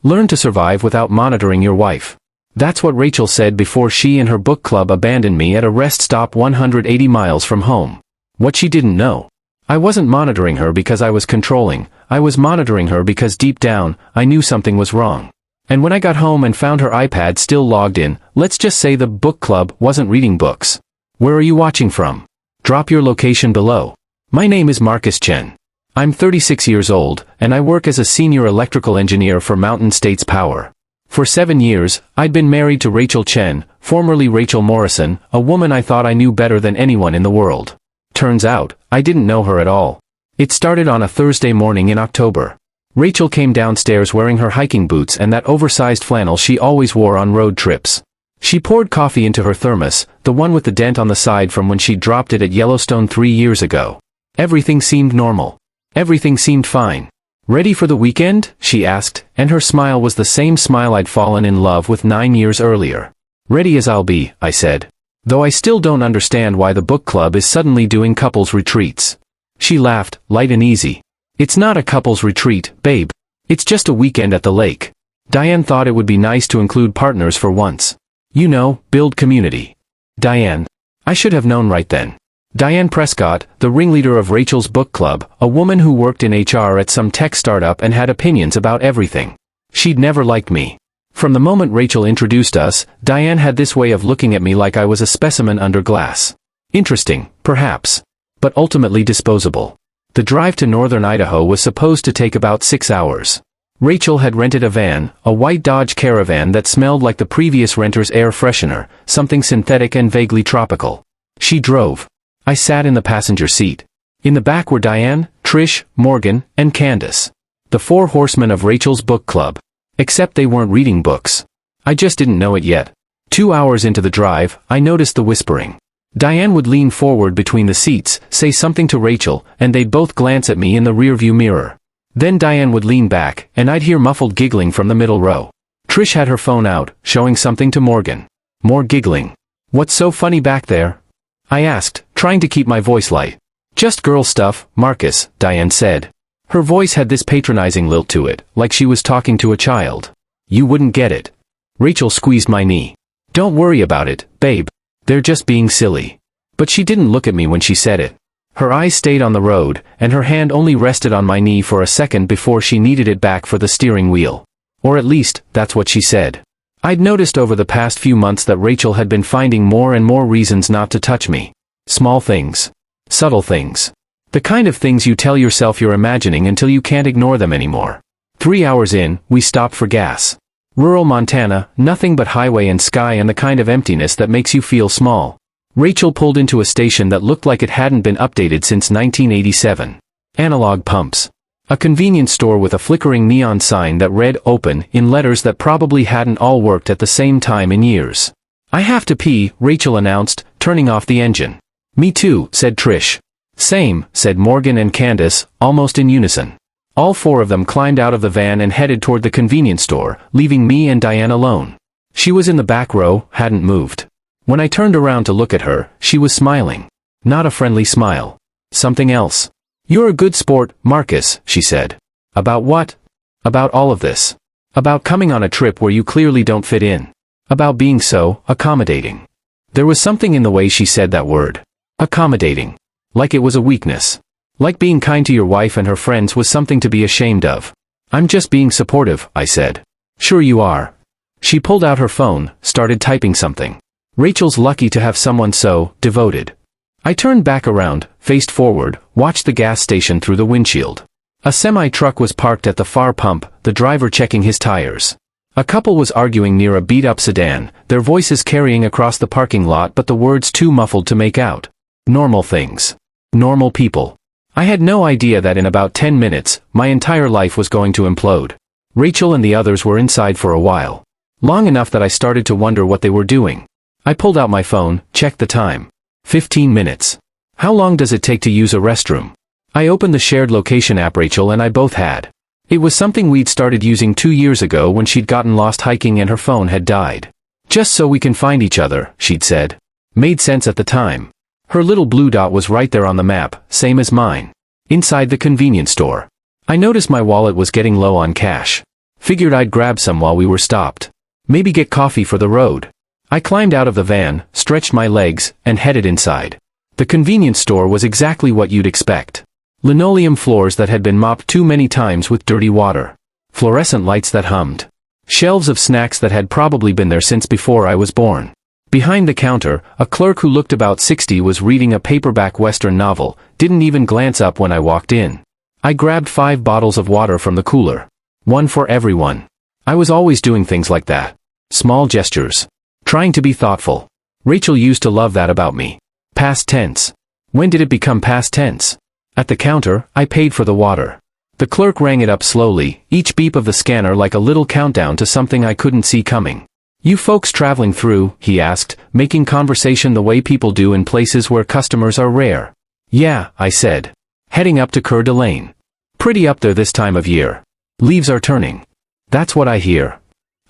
Learn to survive without monitoring your wife. That's what Rachel said before she and her book club abandoned me at a rest stop 180 miles from home. What she didn't know. I wasn't monitoring her because I was controlling, I was monitoring her because deep down, I knew something was wrong. And when I got home and found her iPad still logged in, let's just say the book club wasn't reading books. Where are you watching from? Drop your location below. My name is Marcus Chen. I'm 36 years old, and I work as a senior electrical engineer for Mountain States Power. For 7 years, I'd been married to Rachel Chen, formerly Rachel Morrison, a woman I thought I knew better than anyone in the world. Turns out, I didn't know her at all. It started on a Thursday morning in October. Rachel came downstairs wearing her hiking boots and that oversized flannel she always wore on road trips. She poured coffee into her thermos, the one with the dent on the side from when she dropped it at Yellowstone 3 years ago. Everything seemed normal. Everything seemed fine. Ready for the weekend? She asked, and her smile was the same smile I'd fallen in love with 9 years earlier. Ready as I'll be, I said. Though I still don't understand why the book club is suddenly doing couples retreats. She laughed, light and easy. It's not a couples retreat, babe. It's just a weekend at the lake. Diane thought it would be nice to include partners for once. You know, build community. Diane. I should have known right then. Diane Prescott, the ringleader of Rachel's book club, a woman who worked in HR at some tech startup and had opinions about everything. She'd never liked me. From the moment Rachel introduced us, Diane had this way of looking at me like I was a specimen under glass. Interesting, perhaps. But ultimately disposable. The drive to northern Idaho was supposed to take about 6 hours. Rachel had rented a van, a white Dodge Caravan that smelled like the previous renter's air freshener, something synthetic and vaguely tropical. She drove. I sat in the passenger seat. In the back were Diane, Trish, Morgan, and Candace. The 4 horsemen of Rachel's book club. Except they weren't reading books. I just didn't know it yet. 2 hours into the drive, I noticed the whispering. Diane would lean forward between the seats, say something to Rachel, and they'd both glance at me in the rearview mirror. Then Diane would lean back, and I'd hear muffled giggling from the middle row. Trish had her phone out, showing something to Morgan. More giggling. What's so funny back there? I asked, trying to keep my voice light. Just girl stuff, Marcus, Diane said. Her voice had this patronizing lilt to it, like she was talking to a child. You wouldn't get it. Rachel squeezed my knee. Don't worry about it, babe. They're just being silly. But she didn't look at me when she said it. Her eyes stayed on the road, and her hand only rested on my knee for a second before she kneaded it back for the steering wheel. Or at least, that's what she said. I'd noticed over the past few months that Rachel had been finding more and more reasons not to touch me. Small things. Subtle things. The kind of things you tell yourself you're imagining until you can't ignore them anymore. 3 hours in, we stopped for gas. Rural Montana, nothing but highway and sky and the kind of emptiness that makes you feel small. Rachel pulled into a station that looked like it hadn't been updated since 1987. Analog pumps. A convenience store with a flickering neon sign that read "Open" in letters that probably hadn't all worked at the same time in years. I have to pee, Rachel announced, turning off the engine. Me too, said Trish. Same, said Morgan and Candace, almost in unison. All 4 of them climbed out of the van and headed toward the convenience store, leaving me and Diane alone. She was in the back row, hadn't moved. When I turned around to look at her, she was smiling. Not a friendly smile. Something else. You're a good sport, Marcus, she said. About what? About all of this. About coming on a trip where you clearly don't fit in. About being so accommodating. There was something in the way she said that word. Accommodating. Like it was a weakness. Like being kind to your wife and her friends was something to be ashamed of. I'm just being supportive, I said. Sure you are. She pulled out her phone, started typing something. Rachel's lucky to have someone so devoted. I turned back around, faced forward, watched the gas station through the windshield. A semi-truck was parked at the far pump, the driver checking his tires. A couple was arguing near a beat-up sedan, their voices carrying across the parking lot but the words too muffled to make out. Normal things. Normal people. I had no idea that in about 10 minutes, my entire life was going to implode. Rachel and the others were inside for a while. Long enough that I started to wonder what they were doing. I pulled out my phone, checked the time. 15 minutes. How long does it take to use a restroom? I opened the shared location app Rachel and I both had. It was something we'd started using 2 years ago when she'd gotten lost hiking and her phone had died. Just so we can find each other, she'd said. Made sense at the time. Her little blue dot was right there on the map, same as mine. Inside the convenience store. I noticed my wallet was getting low on cash. Figured I'd grab some while we were stopped. Maybe get coffee for the road. I climbed out of the van, stretched my legs, and headed inside. The convenience store was exactly what you'd expect. Linoleum floors that had been mopped too many times with dirty water. Fluorescent lights that hummed. Shelves of snacks that had probably been there since before I was born. Behind the counter, a clerk who looked about 60 was reading a paperback Western novel, didn't even glance up when I walked in. I grabbed 5 bottles of water from the cooler. One for everyone. I was always doing things like that. Small gestures. Trying to be thoughtful. Rachel used to love that about me. Past tense. When did it become past tense? At the counter, I paid for the water. The clerk rang it up slowly, each beep of the scanner like a little countdown to something I couldn't see coming. You folks traveling through, he asked, making conversation the way people do in places where customers are rare. Yeah, I said. Heading up to Coeur d'Alene. Pretty up there this time of year. Leaves are turning. That's what I hear.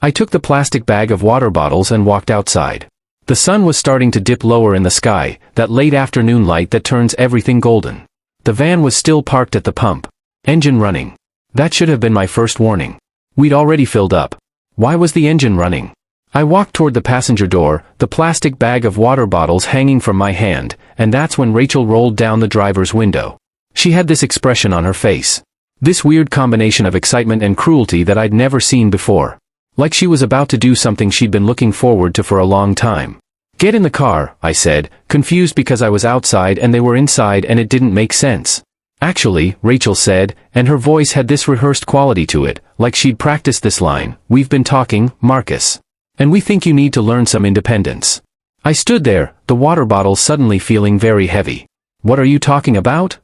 I took the plastic bag of water bottles and walked outside. The sun was starting to dip lower in the sky, that late afternoon light that turns everything golden. The van was still parked at the pump. Engine running. That should have been my first warning. We'd already filled up. Why was the engine running? I walked toward the passenger door, the plastic bag of water bottles hanging from my hand, and that's when Rachel rolled down the driver's window. She had this expression on her face. This weird combination of excitement and cruelty that I'd never seen before. Like she was about to do something she'd been looking forward to for a long time. Get in the car, I said, confused because I was outside and they were inside and it didn't make sense. Actually, Rachel said, and her voice had this rehearsed quality to it, like she'd practiced this line, we've been talking, Marcus. And we think you need to learn some independence. I stood there, the water bottle suddenly feeling very heavy. What are you talking about?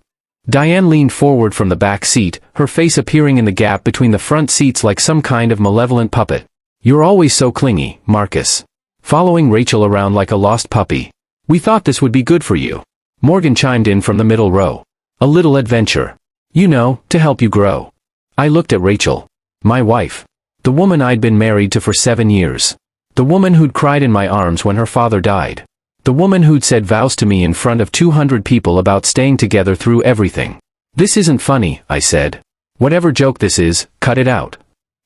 Diane leaned forward from the back seat, her face appearing in the gap between the front seats like some kind of malevolent puppet. You're always so clingy, Marcus. Following Rachel around like a lost puppy. We thought this would be good for you. Morgan chimed in from the middle row. A little adventure. You know, to help you grow. I looked at Rachel. My wife. The woman I'd been married to for 7 years. The woman who'd cried in my arms when her father died. The woman who'd said vows to me in front of 200 people about staying together through everything. This isn't funny, I said. Whatever joke this is, cut it out.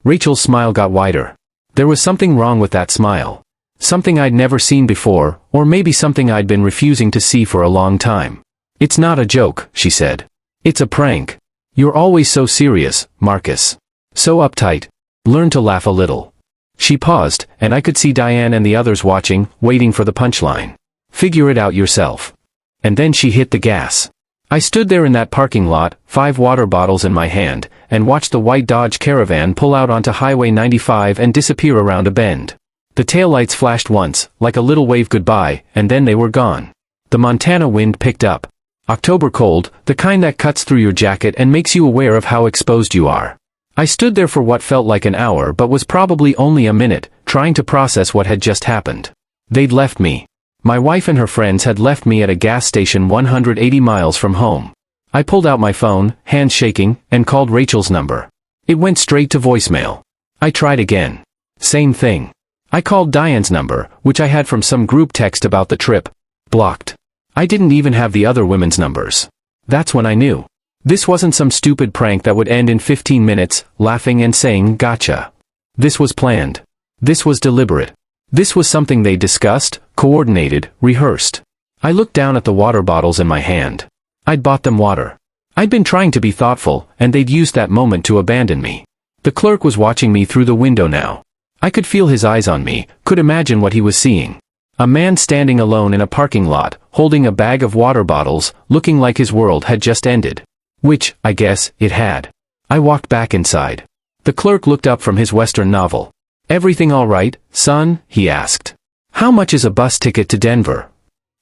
Rachel's smile got wider. There was something wrong with that smile. Something I'd never seen before, or maybe something I'd been refusing to see for a long time. It's not a joke, she said. It's a prank. You're always so serious, Marcus. So uptight. Learn to laugh a little. She paused, and I could see Diane and the others watching, waiting for the punchline. Figure it out yourself. And then she hit the gas. I stood there in that parking lot, 5 water bottles in my hand, and watched the white Dodge Caravan pull out onto Highway 95 and disappear around a bend. The taillights flashed once, like a little wave goodbye, and then they were gone. The Montana wind picked up. October cold, the kind that cuts through your jacket and makes you aware of how exposed you are. I stood there for what felt like an hour but was probably only a minute, trying to process what had just happened. They'd left me. My wife and her friends had left me at a gas station 180 miles from home. I pulled out my phone, hands shaking, and called Rachel's number. It went straight to voicemail. I tried again. Same thing. I called Diane's number, which I had from some group text about the trip. Blocked. I didn't even have the other women's numbers. That's when I knew. This wasn't some stupid prank that would end in 15 minutes, laughing and saying, gotcha. This was planned. This was deliberate. This was something they discussed, coordinated, rehearsed. I looked down at the water bottles in my hand. I'd bought them water. I'd been trying to be thoughtful, and they'd used that moment to abandon me. The clerk was watching me through the window now. I could feel his eyes on me, could imagine what he was seeing. A man standing alone in a parking lot, holding a bag of water bottles, looking like his world had just ended. Which, I guess, it had. I walked back inside. The clerk looked up from his Western novel. Everything all right, son? He asked. How much is a bus ticket to Denver?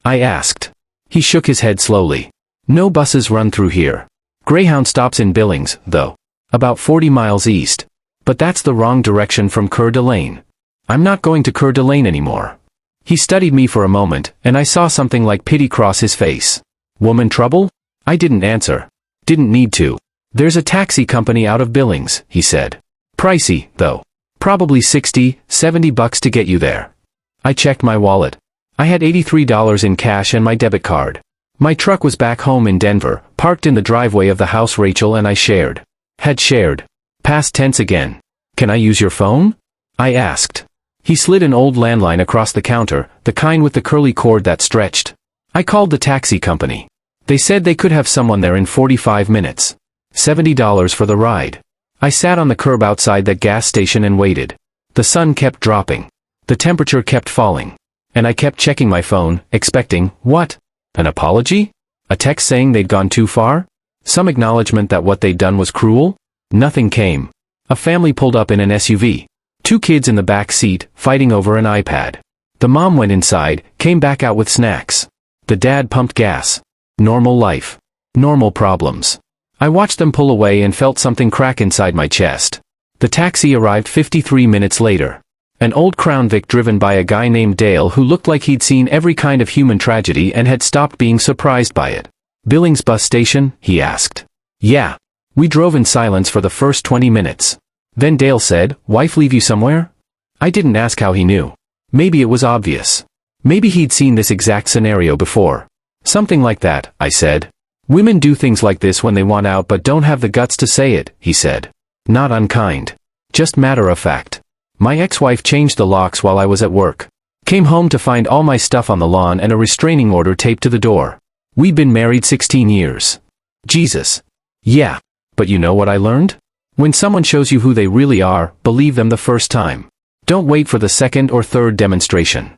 I asked. He shook his head slowly. No buses run through here. Greyhound stops in Billings, though. About 40 miles east. But that's the wrong direction from Coeur d'Alene. I'm not going to Coeur d'Alene anymore. He studied me for a moment, and I saw something like pity cross his face. Woman trouble? I didn't answer. Didn't need to. There's a taxi company out of Billings, he said. Pricey, though. Probably $60-70 to get you there. I checked my wallet. I had $83 in cash and my debit card. My truck was back home in Denver, parked in the driveway of the house Rachel and I shared. Had shared. Past tense again. "Can I use your phone?" I asked. He slid an old landline across the counter, the kind with the curly cord that stretched. I called the taxi company. They said they could have someone there in 45 minutes. $70 for the ride. I sat on the curb outside that gas station and waited. The sun kept dropping. The temperature kept falling. And I kept checking my phone, expecting, what? An apology? A text saying they'd gone too far? Some acknowledgement that what they'd done was cruel? Nothing came. A family pulled up in an SUV. 2 kids in the back seat, fighting over an iPad. The mom went inside, came back out with snacks. The dad pumped gas. Normal life. Normal problems. I watched them pull away and felt something crack inside my chest. The taxi arrived 53 minutes later. An old Crown Vic driven by a guy named Dale who looked like he'd seen every kind of human tragedy and had stopped being surprised by it. "Billings bus station?" he asked. "Yeah." We drove in silence for the first 20 minutes. Then Dale said, "Wife leave you somewhere?" I didn't ask how he knew. Maybe it was obvious. Maybe he'd seen this exact scenario before. "Something like that," I said. "Women do things like this when they want out but don't have the guts to say it," he said. Not unkind. Just matter of fact. My ex-wife changed the locks while I was at work. Came home to find all my stuff on the lawn and a restraining order taped to the door. We'd been married 16 years. Jesus. Yeah. But you know what I learned? When someone shows you who they really are, believe them the first time. Don't wait for the second or third demonstration.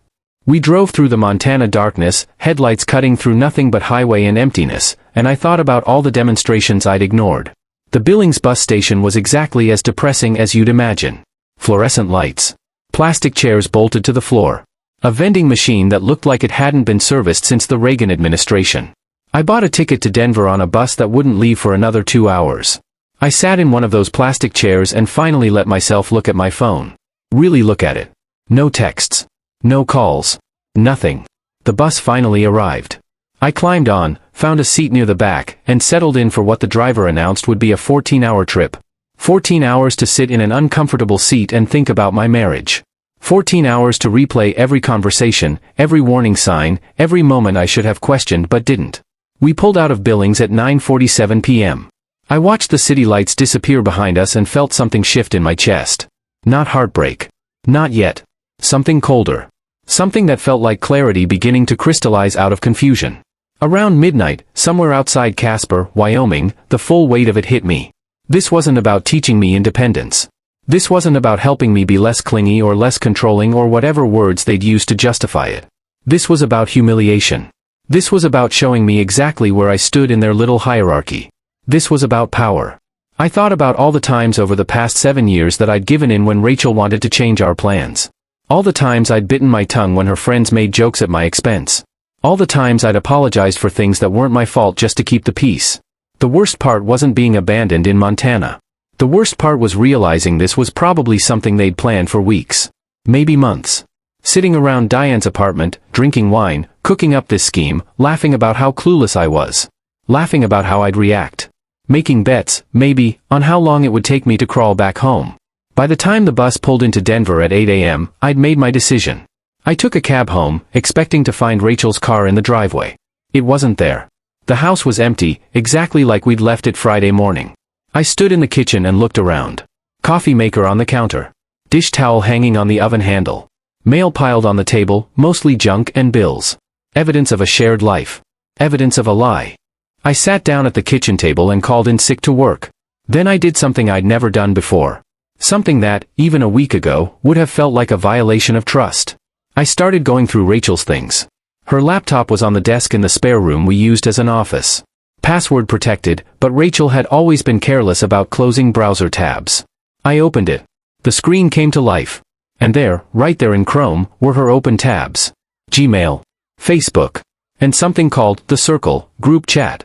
We drove through the Montana darkness, headlights cutting through nothing but highway and emptiness, and I thought about all the demonstrations I'd ignored. The Billings bus station was exactly as depressing as you'd imagine. Fluorescent lights. Plastic chairs bolted to the floor. A vending machine that looked like it hadn't been serviced since the Reagan administration. I bought a ticket to Denver on a bus that wouldn't leave for another 2 hours. I sat in one of those plastic chairs and finally let myself look at my phone. Really look at it. No texts. No calls. Nothing. The bus finally arrived. I climbed on, found a seat near the back, and settled in for what the driver announced would be a 14-hour trip. 14 hours to sit in an uncomfortable seat and think about my marriage. 14 hours to replay every conversation, every warning sign, every moment I should have questioned but didn't. We pulled out of Billings at 9:47 p.m. I watched the city lights disappear behind us and felt something shift in my chest. Not heartbreak. Not yet. Something colder. Something that felt like clarity beginning to crystallize out of confusion. Around midnight, somewhere outside Casper, Wyoming, the full weight of it hit me. This wasn't about teaching me independence. This wasn't about helping me be less clingy or less controlling or whatever words they'd use to justify it. This was about humiliation. This was about showing me exactly where I stood in their little hierarchy. This was about power. I thought about all the times over the past 7 years that I'd given in when Rachel wanted to change our plans. All the times I'd bitten my tongue when her friends made jokes at my expense. All the times I'd apologized for things that weren't my fault just to keep the peace. The worst part wasn't being abandoned in Montana. The worst part was realizing this was probably something they'd planned for weeks. Maybe months. Sitting around Diane's apartment, drinking wine, cooking up this scheme, laughing about how clueless I was. Laughing about how I'd react. Making bets, maybe, on how long it would take me to crawl back home. By the time the bus pulled into Denver at 8 a.m., I'd made my decision. I took a cab home, expecting to find Rachel's car in the driveway. It wasn't there. The house was empty, exactly like we'd left it Friday morning. I stood in the kitchen and looked around. Coffee maker on the counter. Dish towel hanging on the oven handle. Mail piled on the table, mostly junk and bills. Evidence of a shared life. Evidence of a lie. I sat down at the kitchen table and called in sick to work. Then I did something I'd never done before. Something that, even a week ago, would have felt like a violation of trust. I started going through Rachel's things. Her laptop was on the desk in the spare room we used as an office. Password protected, but Rachel had always been careless about closing browser tabs. I opened it. The screen came to life. And there, right there in Chrome, were her open tabs. Gmail. Facebook. And something called The Circle, group chat.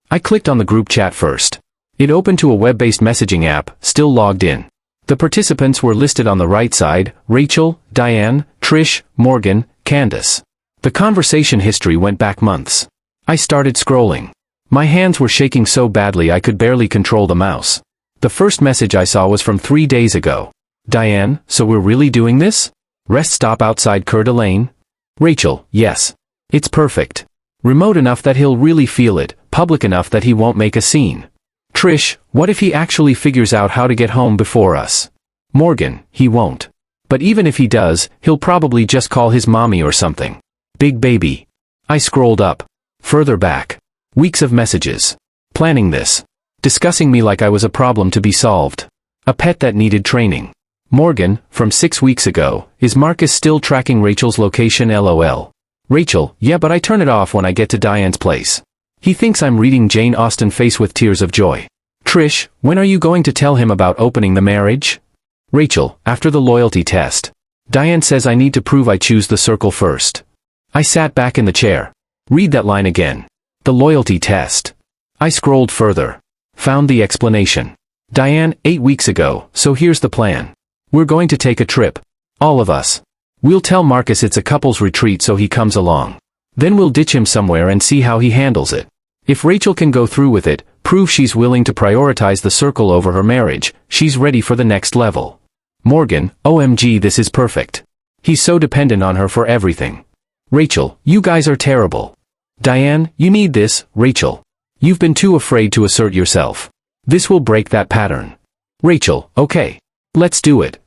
I clicked on the group chat first. It opened to a web-based messaging app, still logged in. The participants were listed on the right side: Rachel, Diane, Trish, Morgan, Candace. The conversation history went back months. I started scrolling. My hands were shaking so badly I could barely control the mouse. The first message I saw was from 3 days ago. Diane, so we're really doing this? Rest stop outside Coeur d'Alene? Rachel, yes. It's perfect. Remote enough that he'll really feel it, public enough that he won't make a scene. Trish, what if he actually figures out how to get home before us? Morgan, he won't. But even if he does, he'll probably just call his mommy or something. Big baby. I scrolled up. Further back. Weeks of messages. Planning this. Discussing me like I was a problem to be solved. A pet that needed training. Morgan, from 6 weeks ago, is Marcus still tracking Rachel's location LOL. Rachel, yeah, but I turn it off when I get to Diane's place. He thinks I'm reading Jane Austen face with tears of joy. Trish, when are you going to tell him about opening the marriage? Rachel, after the loyalty test. Diane says I need to prove I choose the circle first. I sat back in the chair. Read that line again. The loyalty test. I scrolled further. Found the explanation. Diane, 8 weeks ago, so here's the plan. We're going to take a trip. All of us. We'll tell Marcus it's a couple's retreat so he comes along. Then we'll ditch him somewhere and see how he handles it. If Rachel can go through with it, prove she's willing to prioritize the circle over her marriage, she's ready for the next level. Morgan, OMG, this is perfect. He's so dependent on her for everything. Rachel, you guys are terrible. Diane, you need this, Rachel. You've been too afraid to assert yourself. This will break that pattern. Rachel, okay. Let's do it.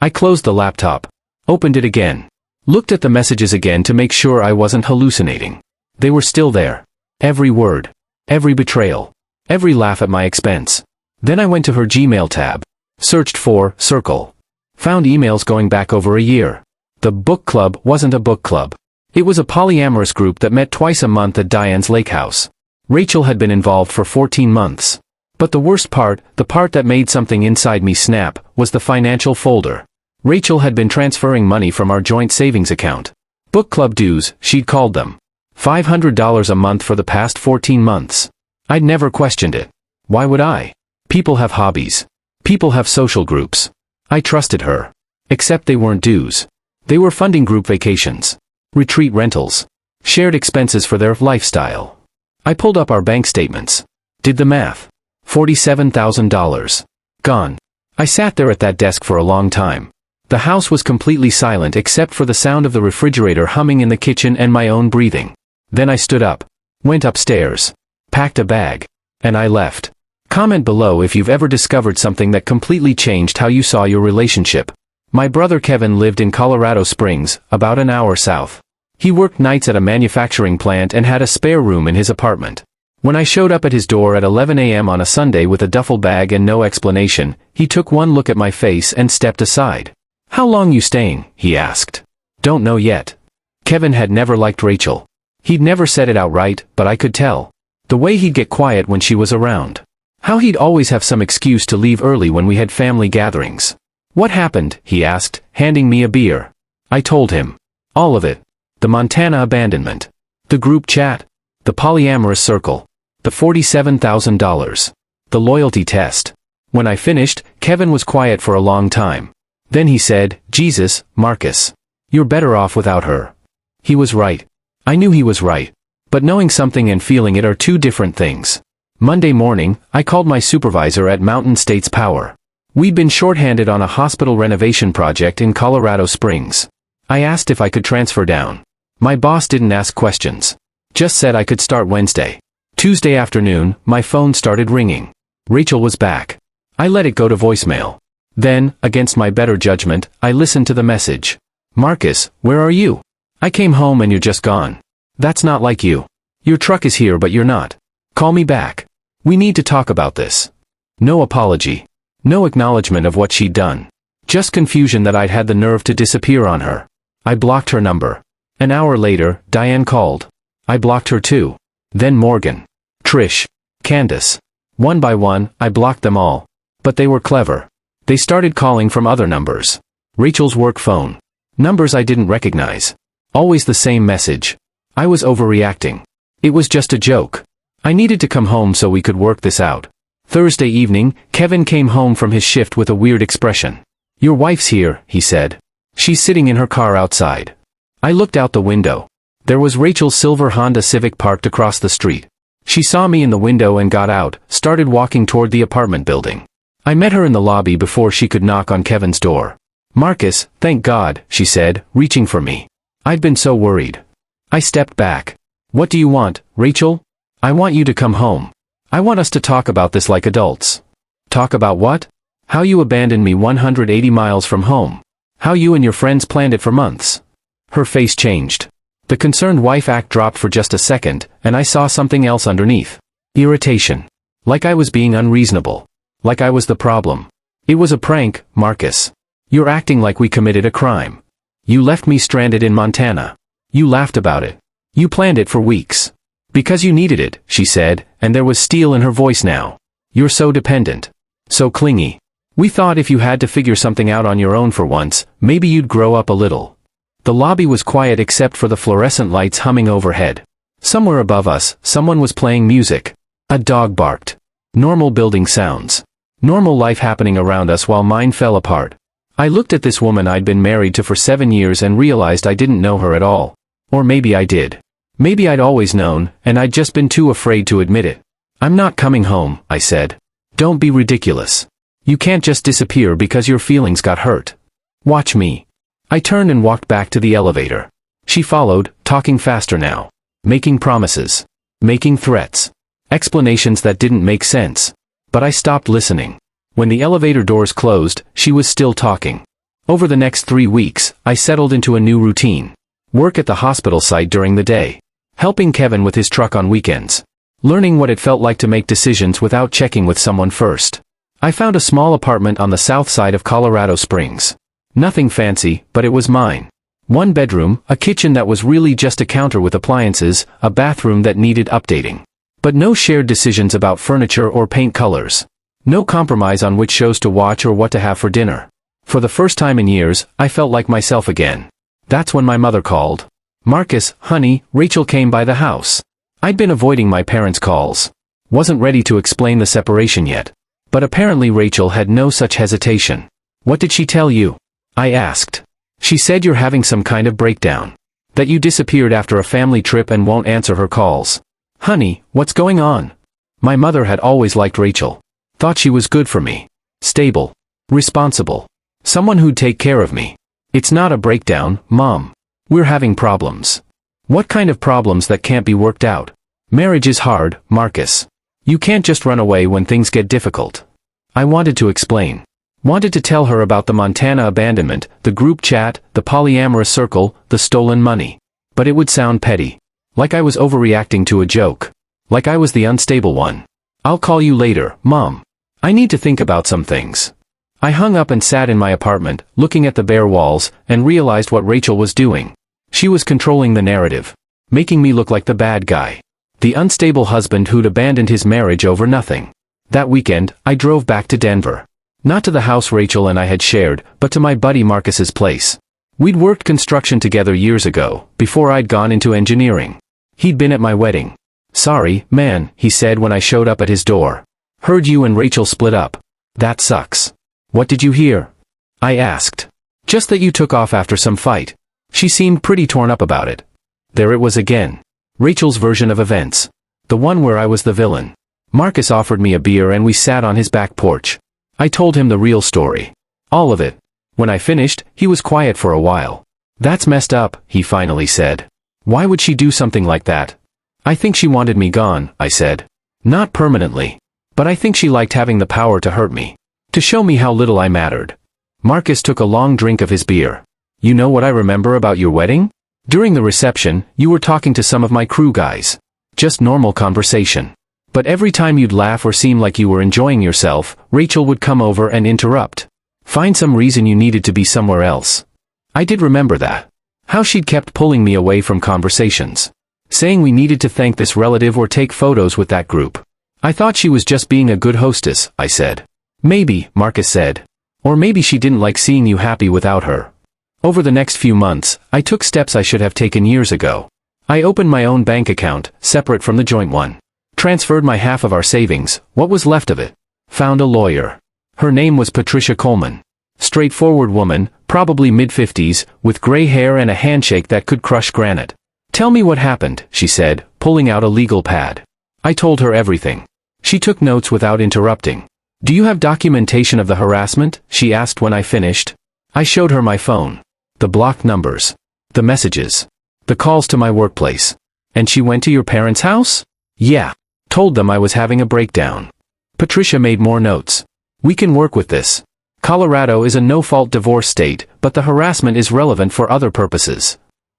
I closed the laptop. Opened it again. Looked at the messages again to make sure I wasn't hallucinating. They were still there. Every word. Every betrayal. Every laugh at my expense. Then I went to her Gmail tab. Searched for circle. Found emails going back over a year. The book club wasn't a book club. It was a polyamorous group that met twice a month at Diane's lake house. Rachel had been involved for 14 months. But the worst part, the part that made something inside me snap, was the financial folder. Rachel had been transferring money from our joint savings account. Book club dues, she'd called them. $500 a month for the past 14 months. I'd never questioned it. Why would I? People have hobbies. People have social groups. I trusted her. Except they weren't dues. They were funding group vacations. Retreat rentals. Shared expenses for their lifestyle. I pulled up our bank statements. Did the math. $47,000. Gone. I sat there at that desk for a long time. The house was completely silent except for the sound of the refrigerator humming in the kitchen and my own breathing. Then I stood up. Went upstairs. Packed a bag. And I left. Comment below if you've ever discovered something that completely changed how you saw your relationship. My brother Kevin lived in Colorado Springs, about an hour south. He worked nights at a manufacturing plant and had a spare room in his apartment. When I showed up at his door at 11 a.m. on a Sunday with a duffel bag and no explanation, he took one look at my face and stepped aside. How long you staying? He asked. Don't know yet. Kevin had never liked Rachel. He'd never said it outright, but I could tell. The way he'd get quiet when she was around. How he'd always have some excuse to leave early when we had family gatherings. What happened? He asked, handing me a beer. I told him. All of it. The Montana abandonment. The group chat. The polyamorous circle. The $47,000. The loyalty test. When I finished, Kevin was quiet for a long time. Then he said, Jesus, Marcus. You're better off without her. He was right. I knew he was right. But knowing something and feeling it are two different things. Monday morning, I called my supervisor at Mountain States Power. We'd been shorthanded on a hospital renovation project in Colorado Springs. I asked if I could transfer down. My boss didn't ask questions. Just said I could start Wednesday. Tuesday afternoon, my phone started ringing. Rachel was back. I let it go to voicemail. Then, against my better judgment, I listened to the message. Marcus, where are you? I came home and you're just gone. That's not like you. Your truck is here but you're not. Call me back. We need to talk about this. No apology. No acknowledgement of what she'd done. Just confusion that I'd had the nerve to disappear on her. I blocked her number. An hour later, Diane called. I blocked her too. Then Morgan. Trish. Candace. One by one, I blocked them all. But they were clever. They started calling from other numbers. Rachel's work phone. Numbers I didn't recognize. Always the same message. I was overreacting. It was just a joke. I needed to come home so we could work this out. Thursday evening, Kevin came home from his shift with a weird expression. Your wife's here, he said. She's sitting in her car outside. I looked out the window. There was Rachel's silver Honda Civic parked across the street. She saw me in the window and got out, started walking toward the apartment building. I met her in the lobby before she could knock on Kevin's door. Marcus, thank God, she said, reaching for me. I'd been so worried. I stepped back. What do you want, Rachel? I want you to come home. I want us to talk about this like adults. Talk about what? How you abandoned me 180 miles from home. How you and your friends planned it for months. Her face changed. The concerned wife act dropped for just a second, and I saw something else underneath. Irritation. Like I was being unreasonable. Like I was the problem. It was a prank, Marcus. You're acting like we committed a crime. You left me stranded in Montana. You laughed about it. You planned it for weeks. Because you needed it, she said, and there was steel in her voice now. You're so dependent. So clingy. We thought if you had to figure something out on your own for once, maybe you'd grow up a little. The lobby was quiet except for the fluorescent lights humming overhead. Somewhere above us, someone was playing music. A dog barked. Normal building sounds. Normal life happening around us while mine fell apart. I looked at this woman I'd been married to for 7 years and realized I didn't know her at all. Or maybe I did. Maybe I'd always known, and I'd just been too afraid to admit it. I'm not coming home, I said. Don't be ridiculous. You can't just disappear because your feelings got hurt. Watch me. I turned and walked back to the elevator. She followed, talking faster now. Making promises. Making threats. Explanations that didn't make sense. But I stopped listening. When the elevator doors closed, she was still talking. Over the next 3 weeks, I settled into a new routine. Work at the hospital site during the day. Helping Kevin with his truck on weekends. Learning what it felt like to make decisions without checking with someone first. I found a small apartment on the south side of Colorado Springs. Nothing fancy, but it was mine. 1 bedroom, a kitchen that was really just a counter with appliances, a bathroom that needed updating. But no shared decisions about furniture or paint colors. No compromise on which shows to watch or what to have for dinner. For the first time in years, I felt like myself again. That's when my mother called. Marcus, honey, Rachel came by the house. I'd been avoiding my parents' calls. Wasn't ready to explain the separation yet. But apparently Rachel had no such hesitation. What did she tell you? I asked. She said you're having some kind of breakdown. That you disappeared after a family trip and won't answer her calls. Honey, what's going on? My mother had always liked Rachel. Thought she was good for me. Stable. Responsible. Someone who'd take care of me. It's not a breakdown, Mom. We're having problems. What kind of problems that can't be worked out? Marriage is hard, Marcus. You can't just run away when things get difficult. I wanted to explain. Wanted to tell her about the Montana abandonment, the group chat, the polyamorous circle, the stolen money. But it would sound petty. Like I was overreacting to a joke. Like I was the unstable one. I'll call you later, Mom. I need to think about some things. I hung up and sat in my apartment, looking at the bare walls, and realized what Rachel was doing. She was controlling the narrative. Making me look like the bad guy. The unstable husband who'd abandoned his marriage over nothing. That weekend, I drove back to Denver. Not to the house Rachel and I had shared, but to my buddy Marcus's place. We'd worked construction together years ago, before I'd gone into engineering. He'd been at my wedding. Sorry, man, he said when I showed up at his door. Heard you and Rachel split up. That sucks. What did you hear? I asked. Just that you took off after some fight. She seemed pretty torn up about it. There it was again. Rachel's version of events. The one where I was the villain. Marcus offered me a beer and we sat on his back porch. I told him the real story. All of it. When I finished, he was quiet for a while. That's messed up, he finally said. Why would she do something like that? I think she wanted me gone, I said. Not permanently. But I think she liked having the power to hurt me. To show me how little I mattered. Marcus took a long drink of his beer. You know what I remember about your wedding? During the reception, you were talking to some of my crew guys. Just normal conversation. But every time you'd laugh or seem like you were enjoying yourself, Rachel would come over and interrupt. Find some reason you needed to be somewhere else. I did remember that. How she'd kept pulling me away from conversations. Saying we needed to thank this relative or take photos with that group. I thought she was just being a good hostess, I said. Maybe, Marcus said. Or maybe she didn't like seeing you happy without her. Over the next few months, I took steps I should have taken years ago. I opened my own bank account, separate from the joint one. Transferred my half of our savings, what was left of it. Found a lawyer. Her name was Patricia Coleman. Straightforward woman, probably mid-50s, with gray hair and a handshake that could crush granite. Tell me what happened, she said, pulling out a legal pad. I told her everything. She took notes without interrupting. Do you have documentation of the harassment? She asked when I finished. I showed her my phone. The blocked numbers. The messages. The calls to my workplace. And she went to your parents' house? Yeah. Told them I was having a breakdown. Patricia made more notes. We can work with this. Colorado is a no-fault divorce state, but the harassment is relevant for other purposes.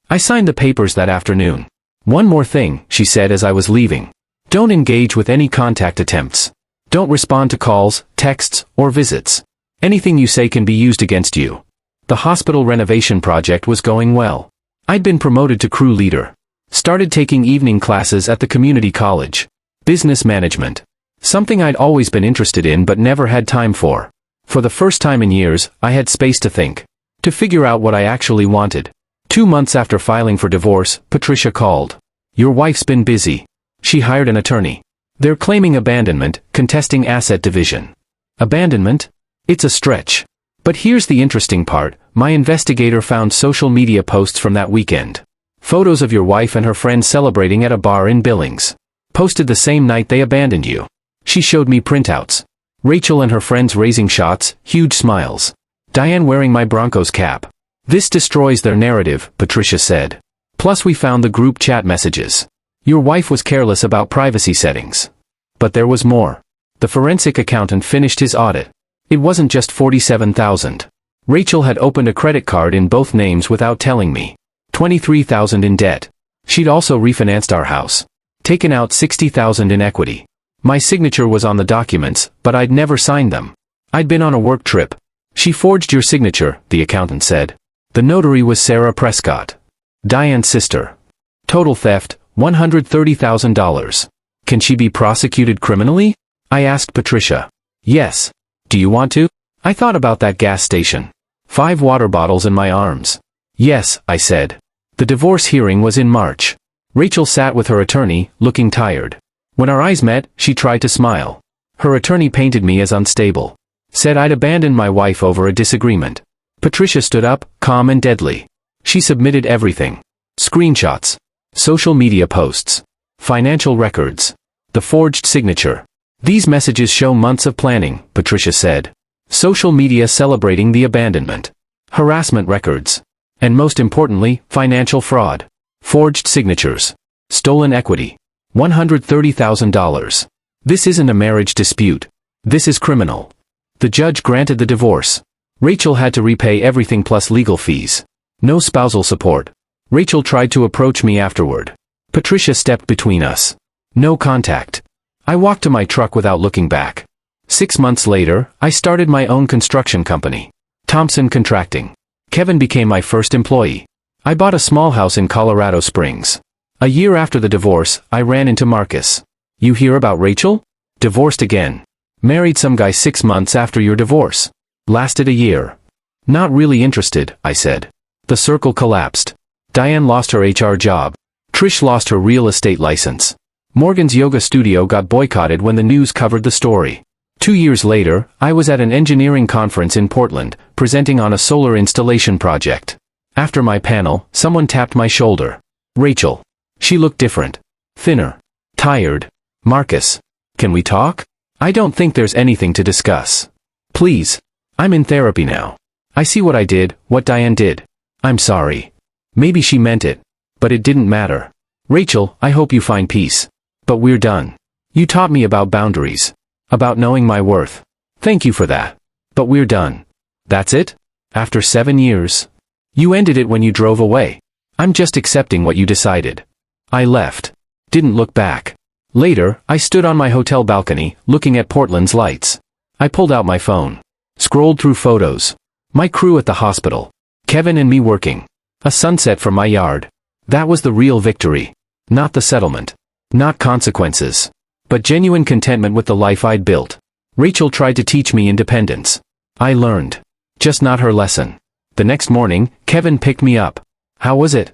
I signed the papers that afternoon. One more thing, she said as I was leaving. Don't engage with any contact attempts. Don't respond to calls, texts, or visits. Anything you say can be used against you. The hospital renovation project was going well. I'd been promoted to crew leader. Started taking evening classes at the community college. Business management. Something I'd always been interested in but never had time for. For the first time in years, I had space to think. To figure out what I actually wanted. 2 months after filing for divorce, Patricia called. Your wife's been busy. She hired an attorney. They're claiming abandonment, contesting asset division. Abandonment? It's a stretch. But here's the interesting part, my investigator found social media posts from that weekend. Photos of your wife and her friends celebrating at a bar in Billings. Posted the same night they abandoned you. She showed me printouts. Rachel and her friends raising shots, huge smiles. Diane wearing my Broncos cap. This destroys their narrative, Patricia said. Plus we found the group chat messages. Your wife was careless about privacy settings. But there was more. The forensic accountant finished his audit. It wasn't just $47,000. Rachel had opened a credit card in both names without telling me. $23,000 in debt. She'd also refinanced our house. Taken out $60,000 in equity. My signature was on the documents, but I'd never signed them. I'd been on a work trip. She forged your signature, the accountant said. The notary was Sarah Prescott. Diane's sister. Total theft, $130,000. Can she be prosecuted criminally? I asked Patricia. Yes. Do you want to? I thought about that gas station. 5 water bottles in my arms. Yes, I said. The divorce hearing was in March. Rachel sat with her attorney, looking tired. When our eyes met, she tried to smile. Her attorney painted me as unstable. Said I'd abandoned my wife over a disagreement. Patricia stood up, calm and deadly. She submitted everything. Screenshots. Social media posts. Financial records. The forged signature. These messages show months of planning, Patricia said. Social media celebrating the abandonment. Harassment records. And most importantly, financial fraud. Forged signatures. Stolen equity. $130,000. This isn't a marriage dispute. This is criminal. The judge granted the divorce. Rachel had to repay everything plus legal fees. No spousal support. Rachel tried to approach me afterward. Patricia stepped between us. No contact. I walked to my truck without looking back. 6 months later, I started my own construction company. Thompson Contracting. Kevin became my first employee. I bought a small house in Colorado Springs. A year after the divorce, I ran into Marcus. You hear about Rachel? Divorced again. Married some guy 6 months after your divorce. Lasted a year. Not really interested, I said. The circle collapsed. Diane lost her HR job. Trish lost her real estate license. Morgan's yoga studio got boycotted when the news covered the story. 2 years later, I was at an engineering conference in Portland, presenting on a solar installation project. After my panel, someone tapped my shoulder. Rachel. She looked different. Thinner. Tired. Marcus. Can we talk? I don't think there's anything to discuss. Please. I'm in therapy now. I see what I did, what Diane did. I'm sorry. Maybe she meant it. But it didn't matter. Rachel, I hope you find peace. But we're done. You taught me about boundaries. About knowing my worth. Thank you for that. But we're done. That's it? After 7 years? You ended it when you drove away. I'm just accepting what you decided. I left. Didn't look back. Later, I stood on my hotel balcony, looking at Portland's lights. I pulled out my phone. Scrolled through photos. My crew at the hospital. Kevin and me working. A sunset from my yard. That was the real victory. Not the settlement. Not consequences. But genuine contentment with the life I'd built. Rachel tried to teach me independence. I learned. Just not her lesson. The next morning, Kevin picked me up. How was it?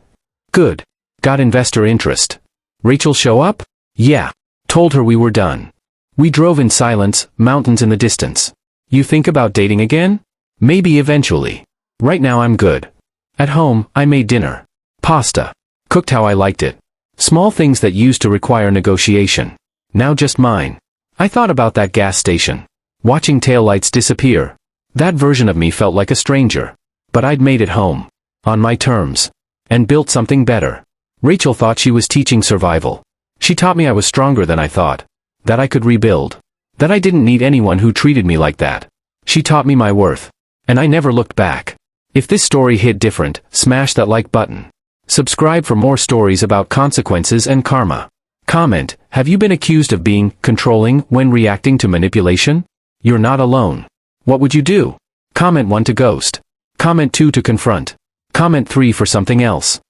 Good. Got investor interest. Rachel show up? Yeah. Told her we were done. We drove in silence, mountains in the distance. You think about dating again? Maybe eventually. Right now I'm good. At home, I made dinner. Pasta. Cooked how I liked it. Small things that used to require negotiation. Now just mine. I thought about that gas station. Watching taillights disappear. That version of me felt like a stranger. But I'd made it home. On my terms. And built something better. Rachel thought she was teaching survival. She taught me I was stronger than I thought. That I could rebuild. That I didn't need anyone who treated me like that. She taught me my worth. And I never looked back. If this story hit different, smash that like button. Subscribe for more stories about consequences and karma. Comment, have you been accused of being controlling when reacting to manipulation? You're not alone. What would you do? Comment 1 to ghost. Comment 2 to confront. Comment 3 for something else.